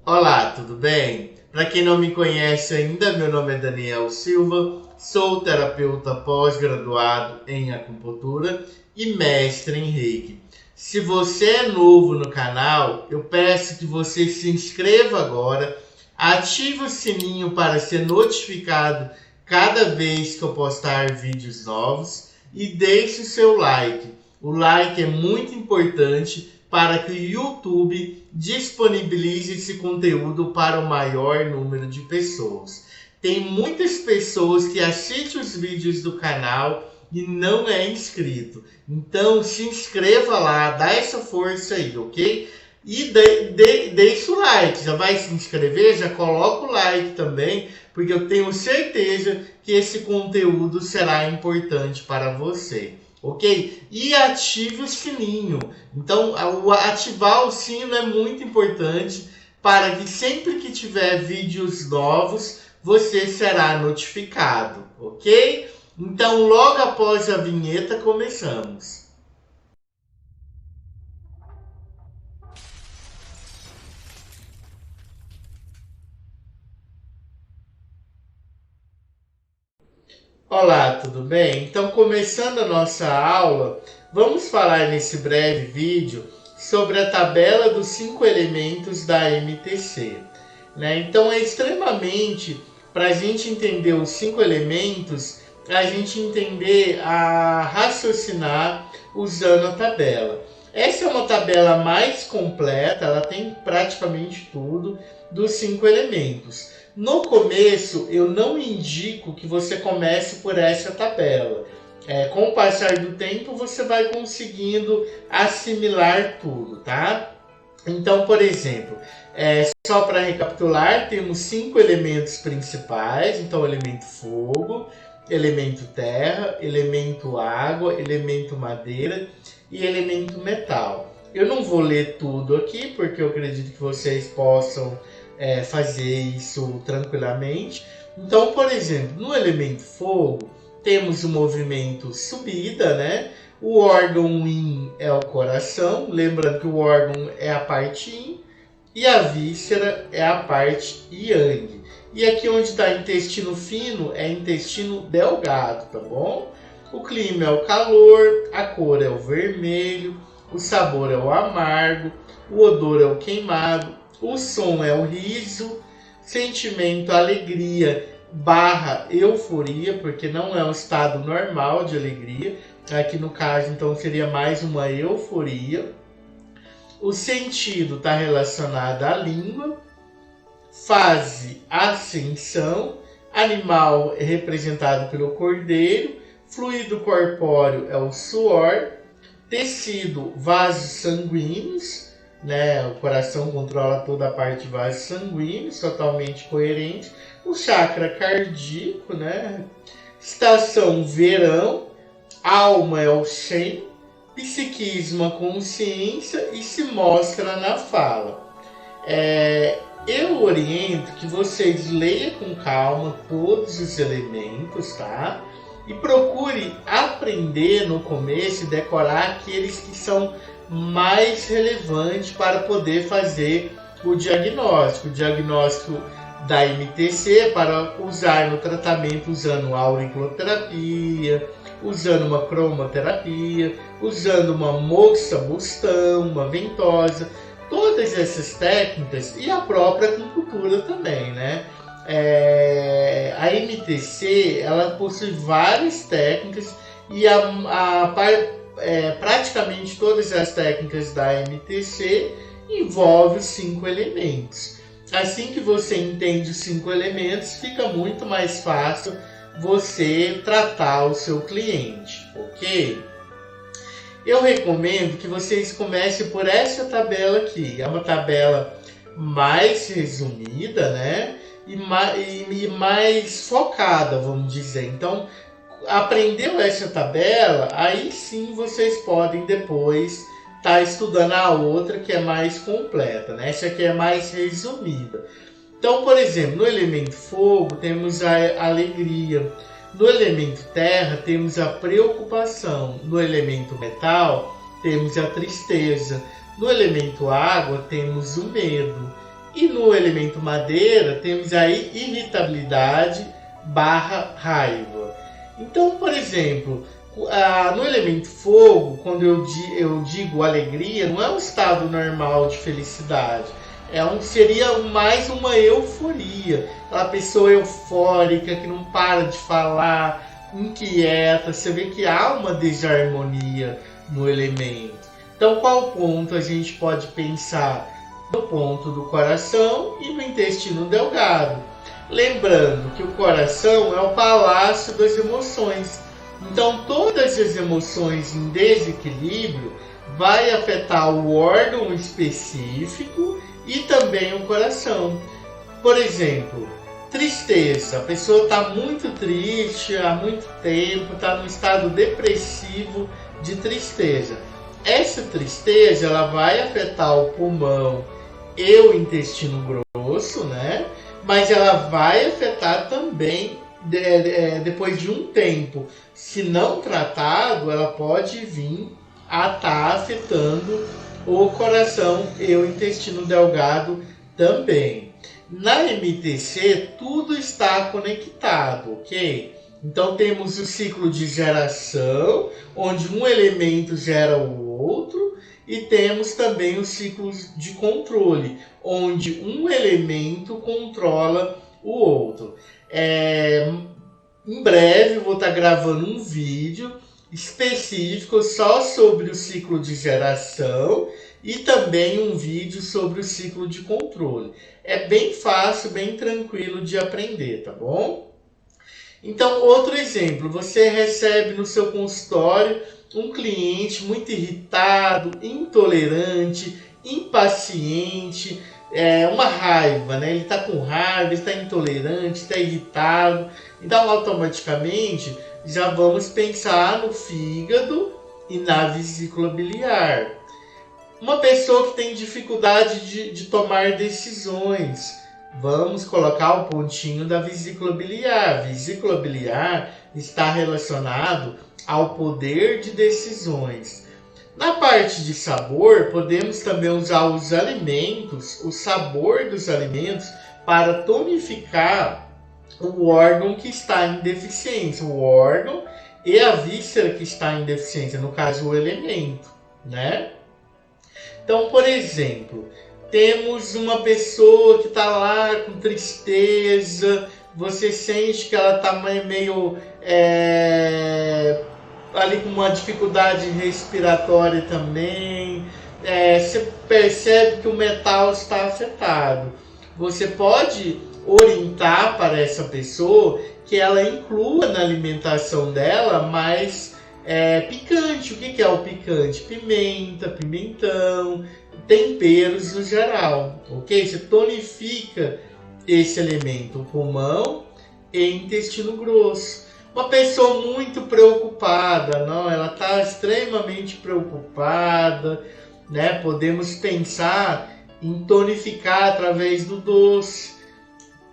Olá, tudo bem? Para quem não me conhece ainda, meu nome é Daniel Silva, sou terapeuta pós-graduado em acupuntura e mestre em Reiki. Se você é novo no canal, eu peço que você se inscreva agora, ative o sininho para ser notificado cada vez que eu postar vídeos novos e deixe o seu like. O like é muito importante para que o YouTube disponibilize esse conteúdo para o maior número de pessoas. Tem muitas pessoas que assistem os vídeos do canal e não é inscrito. Então se inscreva lá, dá essa força aí, ok? E deixa o like, já vai se inscrever? Já coloca o like também, porque eu tenho certeza que esse conteúdo será importante para você. Ok? E ative o sininho. Então, ativar o sino é muito importante para que sempre que tiver vídeos novos, você será notificado. Ok? Então, logo após a vinheta, começamos. Olá, tudo bem? Então, começando a nossa aula, vamos falar nesse breve vídeo sobre a tabela dos 5 elementos da MTC. Então, é extremamente, para a gente entender os 5 elementos, a gente entender a raciocinar usando a tabela. Essa é uma tabela mais completa, ela tem praticamente tudo dos 5 elementos. No começo, eu não indico que você comece por essa tabela. Com o passar do tempo, você vai conseguindo assimilar tudo, tá? Então, por exemplo, só para recapitular, temos 5 elementos principais. Então, elemento fogo, elemento terra, elemento água, elemento madeira e elemento metal. Eu não vou ler tudo aqui, porque eu acredito que vocês possam fazer isso tranquilamente. Então, por exemplo, no elemento fogo, temos o movimento subida, né? O órgão yin é o coração, lembrando que o órgão é a parte yin, e a víscera é a parte yang. E aqui onde está intestino fino é intestino delgado, tá bom? O clima é o calor, a cor é o vermelho, o sabor é o amargo, o odor é o queimado, o som é o riso, sentimento, alegria / euforia, porque não é um estado normal de alegria. Aqui no caso, então, seria mais uma euforia. O sentido está relacionado à língua. Fase, ascensão. Animal é representado pelo cordeiro. Fluido corpóreo é o suor. Tecido, vasos sanguíneos. O coração controla toda a parte de vasos sanguíneos, totalmente coerente. O chakra cardíaco, Estação, verão. Alma é o Shen. Psiquismo, a consciência, e se mostra na fala. Eu oriento que vocês leiam com calma todos os elementos, tá? E procure aprender no começo e decorar aqueles que são mais relevantes para poder fazer o diagnóstico. O diagnóstico da MTC para usar no tratamento usando auriculoterapia, usando uma cromoterapia, usando uma moxa-bustão, uma ventosa, todas essas técnicas e a própria acupuntura também, A MTC ela possui várias técnicas e praticamente todas as técnicas da MTC envolvem os 5 elementos. Assim que você entende os 5 elementos, fica muito mais fácil você tratar o seu cliente, ok? Eu recomendo que vocês comecem por essa tabela aqui. É uma tabela mais resumida, e mais focada, vamos dizer. Então, aprendeu essa tabela, aí sim vocês podem depois estar estudando a outra que é mais completa, Essa aqui é mais resumida. Então, por exemplo, no elemento fogo temos a alegria, no elemento terra temos a preocupação, no elemento metal temos a tristeza, no elemento água temos o medo E no elemento madeira, temos aí irritabilidade barra raiva. Então, por exemplo, no elemento fogo, quando eu digo alegria, não é um estado normal de felicidade. Seria mais uma euforia. Aquela pessoa eufórica que não para de falar, inquieta. Você vê que há uma desarmonia no elemento. Então, qual ponto a gente pode pensar? No ponto do coração e no intestino delgado. Lembrando que o coração é o palácio das emoções. Então, todas as emoções em desequilíbrio vai afetar o órgão específico e também o coração. Por exemplo, tristeza. A pessoa está muito triste há muito tempo, está num estado depressivo de tristeza. Essa tristeza ela vai afetar o pulmão e o intestino grosso, né? Mas ela vai afetar também depois de um tempo. Se não tratado, ela pode vir a estar afetando o coração e o intestino delgado também. Na MTC, tudo está conectado, ok? Então temos o ciclo de geração, onde um elemento gera o outro, e temos também os ciclos de controle, onde um elemento controla o outro. Em breve vou estar gravando um vídeo específico só sobre o ciclo de geração e também um vídeo sobre o ciclo de controle. É bem fácil, bem tranquilo de aprender, tá bom? Então, outro exemplo, você recebe no seu consultório um cliente muito irritado, intolerante, impaciente, uma raiva, né? Ele está com raiva, está intolerante, está irritado. Então, automaticamente, já vamos pensar no fígado e na vesícula biliar. Uma pessoa que tem dificuldade de tomar decisões, vamos colocar o pontinho da vesícula biliar. A vesícula biliar está relacionado ao poder de decisões. Na parte de sabor, podemos também usar os alimentos, o sabor dos alimentos, para tonificar o órgão que está em deficiência, o órgão e a víscera que está em deficiência, no caso o elemento, né? Então, por exemplo, temos uma pessoa que está lá com tristeza, você sente que ela está meio ali com uma dificuldade respiratória também, você percebe que o metal está afetado. Você pode orientar para essa pessoa que ela inclua na alimentação dela mais picante. O que é o picante? Pimenta, pimentão, temperos no geral, ok? Você tonifica esse elemento, o pulmão e intestino grosso. Uma pessoa muito preocupada, não? Ela está extremamente preocupada, né? Podemos pensar em tonificar através do doce.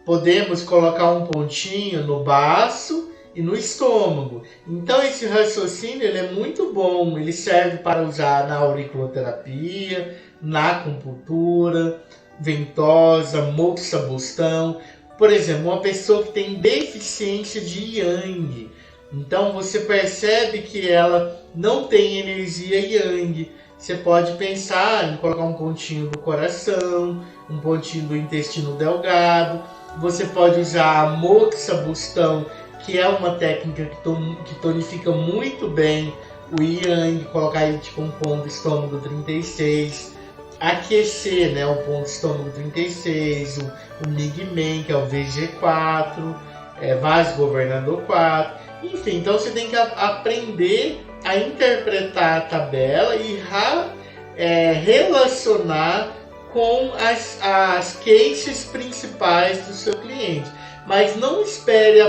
Podemos colocar um pontinho no baço e no estômago. Então esse raciocínio ele é muito bom, ele serve para usar na auriculoterapia, na acupuntura, ventosa, moxa-bustão. Por exemplo, uma pessoa que tem deficiência de yang, então você percebe que ela não tem energia yang. Você pode pensar em colocar um pontinho do coração, um pontinho do intestino delgado. Você pode usar a moxa-bustão, que é uma técnica que tonifica muito bem o yang, colocar aí tipo um ponto estômago 36, aquecer, né, o ponto estômago 36, o Migmen, que é o VG4, vaso governador 4, enfim, então você tem que aprender a interpretar a tabela e relacionar com as queixas principais do seu cliente. Mas não espere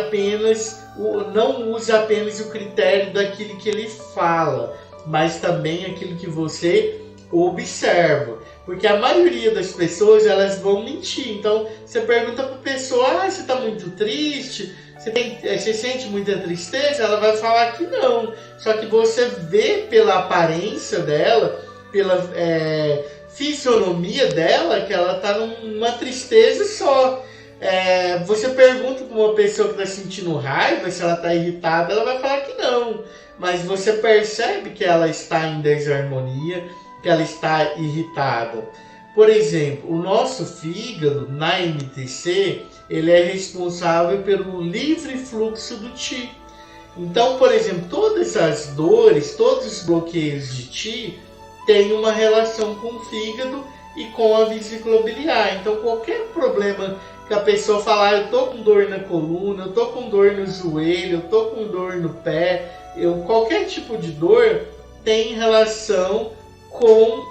não use apenas o critério daquilo que ele fala, mas também aquilo que você observa. Porque a maioria das pessoas, elas vão mentir. Então, você pergunta para a pessoa, você está muito triste? Você sente muita tristeza? Ela vai falar que não. Só que você vê pela aparência dela, pela fisionomia dela, que ela está numa tristeza só. Você pergunta para uma pessoa que está sentindo raiva, se ela está irritada, ela vai falar que não. Mas você percebe que ela está em desarmonia, que ela está irritada. Por exemplo, o nosso fígado, na MTC, ele é responsável pelo livre fluxo do Qi. Então, por exemplo, todas as dores, todos os bloqueios de Qi têm uma relação com o fígado e com a vesícula biliar. Então, qualquer problema que a pessoa falar, eu tô com dor na coluna, eu tô com dor no joelho, eu tô com dor no pé, qualquer tipo de dor tem relação com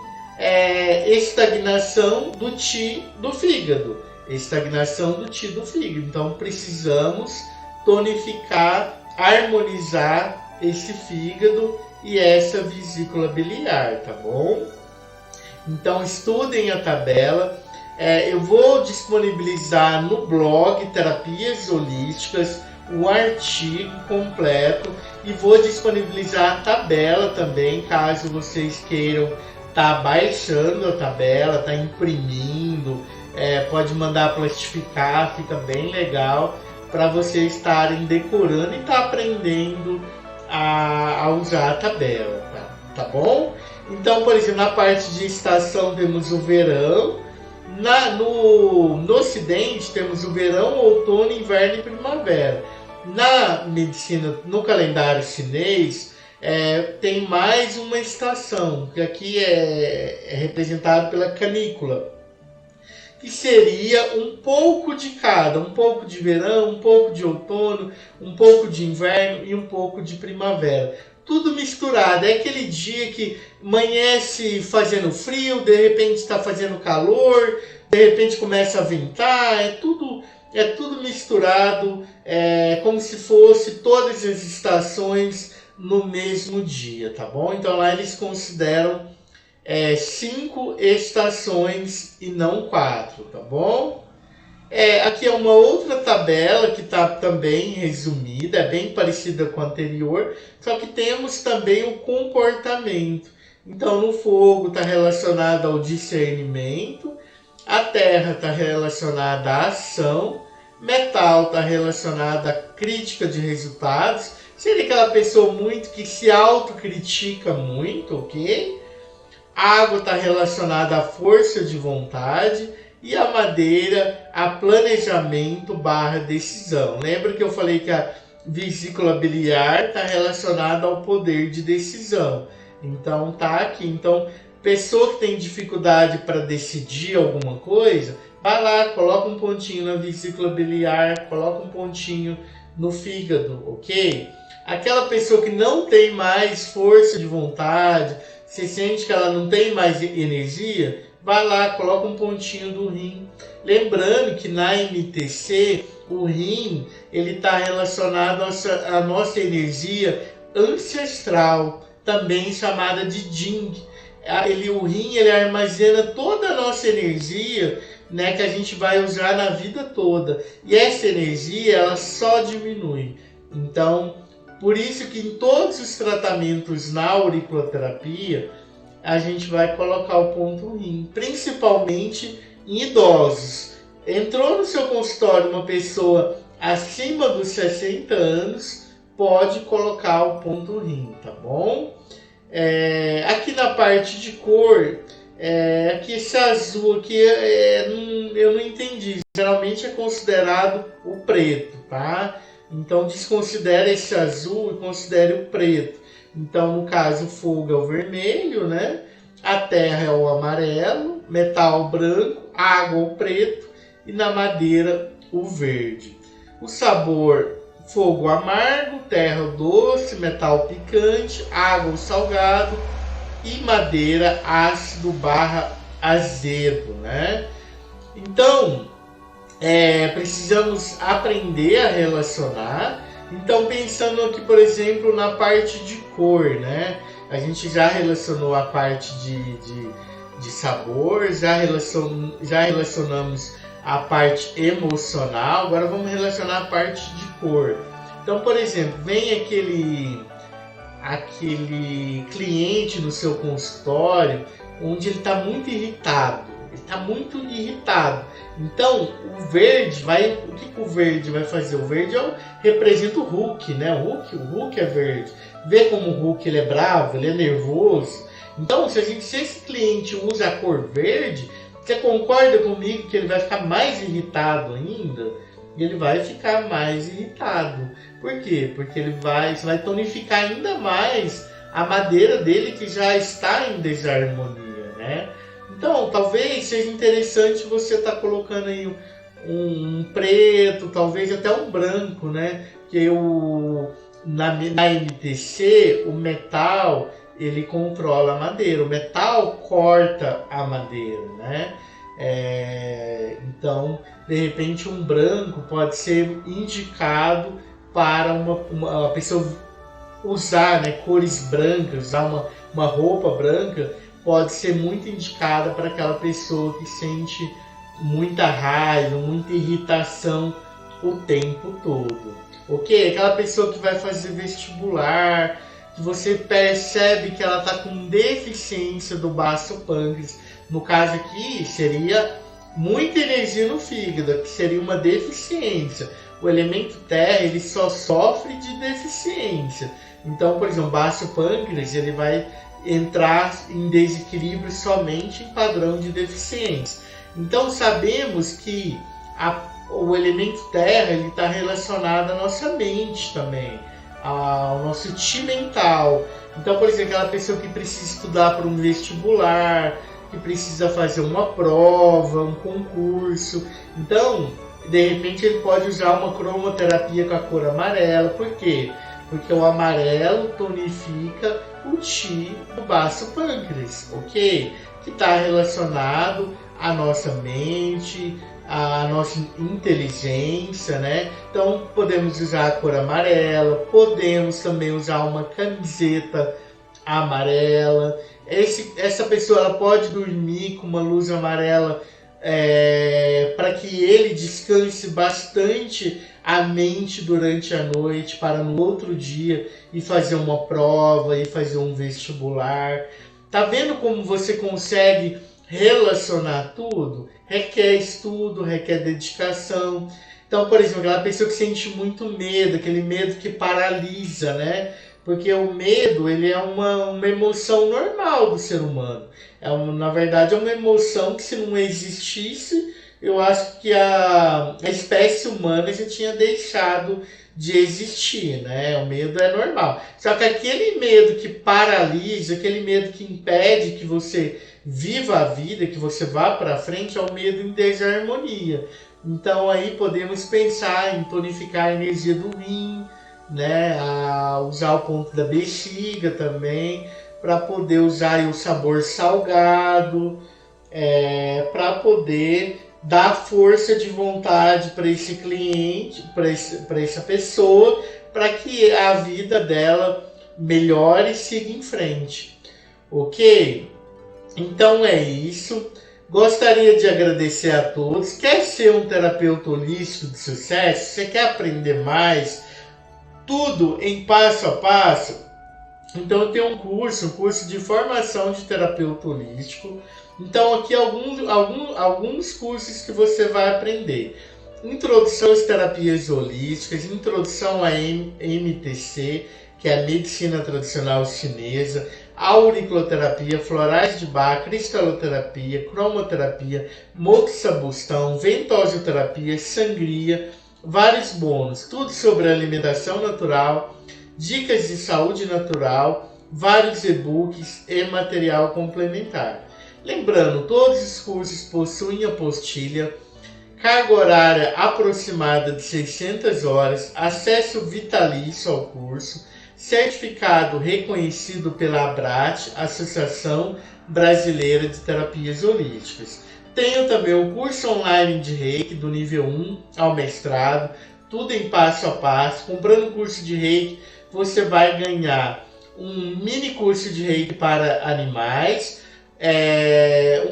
estagnação do Qi do fígado. Estagnação do Qi do fígado. Então, precisamos tonificar, harmonizar esse fígado e essa vesícula biliar, tá bom? Então, estudem a tabela. Eu vou disponibilizar no blog Terapias Holísticas o artigo completo e vou disponibilizar a tabela também, caso vocês queiram estar baixando a tabela, estar imprimindo, pode mandar plastificar, fica bem legal para vocês estarem decorando e estar aprendendo a usar a tabela, tá bom? Então, por exemplo, na parte de estação temos o verão, no ocidente temos o verão, outono, inverno e primavera. Na medicina, no calendário chinês, tem mais uma estação, que aqui é representado pela canícula, que seria um pouco de cada, um pouco de verão, um pouco de outono, um pouco de inverno e um pouco de primavera. Tudo misturado, é aquele dia que amanhece fazendo frio, de repente está fazendo calor, de repente começa a ventar, é tudo misturado, como se fosse todas as estações no mesmo dia, tá bom? Então lá eles consideram 5 estações e não 4, tá bom? Aqui é uma outra tabela que está também resumida, é bem parecida com a anterior, só que temos também o comportamento. Então, no fogo está relacionado ao discernimento, a terra está relacionada à ação, metal está relacionado à crítica de resultados, seria aquela pessoa muito que se autocritica muito, ok? A água está relacionada à força de vontade e a madeira a planejamento / decisão. Lembra que eu falei que a vesícula biliar está relacionada ao poder de decisão. Então tá aqui. Então, pessoa que tem dificuldade para decidir alguma coisa, vai lá, coloca um pontinho na vesícula biliar, coloca um pontinho no fígado, ok? Aquela pessoa que não tem mais força de vontade, você sente que ela não tem mais energia, vai lá, coloca um pontinho do rim. Lembrando que na MTC, o rim está relacionado à nossa energia ancestral, também chamada de Jing. O rim armazena toda a nossa energia, né, que a gente vai usar na vida toda. E essa energia ela só diminui. Então, por isso que em todos os tratamentos na auriculoterapia, a gente vai colocar o ponto rim, principalmente em idosos. Entrou no seu consultório uma pessoa acima dos 60 anos, pode colocar o ponto rim, tá bom? Aqui na parte de cor, aqui esse azul aqui eu não entendi. Geralmente é considerado o preto, tá? Então desconsidere esse azul e considere o preto. Então, no caso, o fogo é o vermelho, né? A terra é o amarelo, metal branco, água o preto e na madeira o verde. O sabor, fogo amargo, terra doce, metal picante, água salgado e madeira ácido / azedo, né? Então, precisamos aprender a relacionar. Então, pensando aqui, por exemplo, na parte de cor, né? A gente já relacionou a parte de sabor, já relacionamos a parte emocional, agora vamos relacionar a parte de cor. Então, por exemplo, vem aquele cliente no seu consultório onde ele está muito irritado. Ele está muito irritado. Então, o verde vai... O que o verde vai fazer? O verde representa o Hulk, né? O Hulk é verde. Vê como o Hulk ele é bravo, ele é nervoso. Então, se esse cliente usa a cor verde, você concorda comigo que ele vai ficar mais irritado ainda? Ele vai ficar mais irritado. Por quê? Porque você vai tonificar ainda mais a madeira dele que já está em desarmonia, né? Então, talvez seja interessante você estar colocando aí um preto, talvez até um branco, né? Porque na MTC, o metal, ele controla a madeira. O metal corta a madeira, né? Então, de repente, um branco pode ser indicado para uma pessoa usar, né, cores brancas, usar uma roupa branca, pode ser muito indicada para aquela pessoa que sente muita raiva, muita irritação o tempo todo. Ok? Aquela pessoa que vai fazer vestibular, que você percebe que ela está com deficiência do baço pâncreas. No caso aqui, seria muita energia no fígado, que seria uma deficiência. O elemento terra, ele só sofre de deficiência. Então, por exemplo, o baço pâncreas, ele vai entrar em desequilíbrio somente em padrão de deficiência. Então, sabemos que o elemento terra está relacionado à nossa mente também, ao nosso ti mental. Então, por exemplo, aquela pessoa que precisa estudar para um vestibular, que precisa fazer uma prova, um concurso. Então, de repente, ele pode usar uma cromoterapia com a cor amarela. Por quê? Porque o amarelo tonifica o ti do baço pâncreas, ok? Que está relacionado à nossa mente, à nossa inteligência, né? Então, podemos usar a cor amarela, podemos também usar uma camiseta amarela. Essa pessoa ela pode dormir com uma luz amarela para que ele descanse bastante a mente durante a noite, para no outro dia ir fazer uma prova, ir fazer um vestibular. Tá vendo como você consegue relacionar tudo? Requer estudo, requer dedicação. Então, por exemplo, aquela pessoa que sente muito medo, aquele medo que paralisa, né? Porque o medo, ele é uma emoção normal do ser humano. Na verdade, é uma emoção que, se não existisse, eu acho que a espécie humana já tinha deixado de existir, né? O medo é normal. Só que aquele medo que paralisa, aquele medo que impede que você viva a vida, que você vá para frente, é o medo em desarmonia. Então, aí podemos pensar em tonificar a energia do rim, né, a usar o ponto da bexiga também, para poder usar o sabor salgado, para poder dar força de vontade para esse cliente, para essa pessoa, para que a vida dela melhore e siga em frente. Ok? Então é isso. Gostaria de agradecer a todos. Quer ser um terapeuta holístico de sucesso? Você quer aprender mais? Tudo em passo a passo? Então eu tenho um curso de formação de terapeuta holístico. Então aqui alguns cursos que você vai aprender. Introdução às terapias holísticas, introdução à MTC, que é a medicina tradicional chinesa, auriculoterapia, florais de Bach, cristaloterapia, cromoterapia, moxabustão, ventosioterapia, sangria, vários bônus, tudo sobre alimentação natural, dicas de saúde natural, vários e-books e material complementar. Lembrando, todos os cursos possuem apostila, carga horária aproximada de 600 horas, acesso vitalício ao curso, certificado reconhecido pela ABRAT, Associação Brasileira de Terapias Holísticas. Tenho também o curso online de Reiki, do nível 1 ao mestrado, tudo em passo a passo. Comprando o curso de Reiki, você vai ganhar um mini curso de Reiki para animais,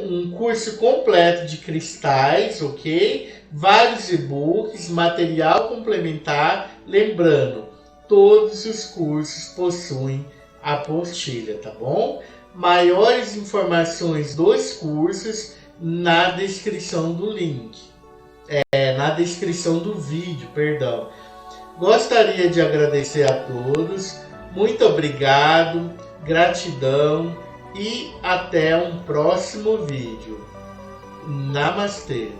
um curso completo de cristais, ok? Vários e-books, material complementar. Lembrando, todos os cursos possuem apostila, tá bom? maiores informações dos cursos na descrição do link. Na descrição do vídeo, perdão. Gostaria de agradecer a todos. Muito obrigado, gratidão e até um próximo vídeo. Namastê!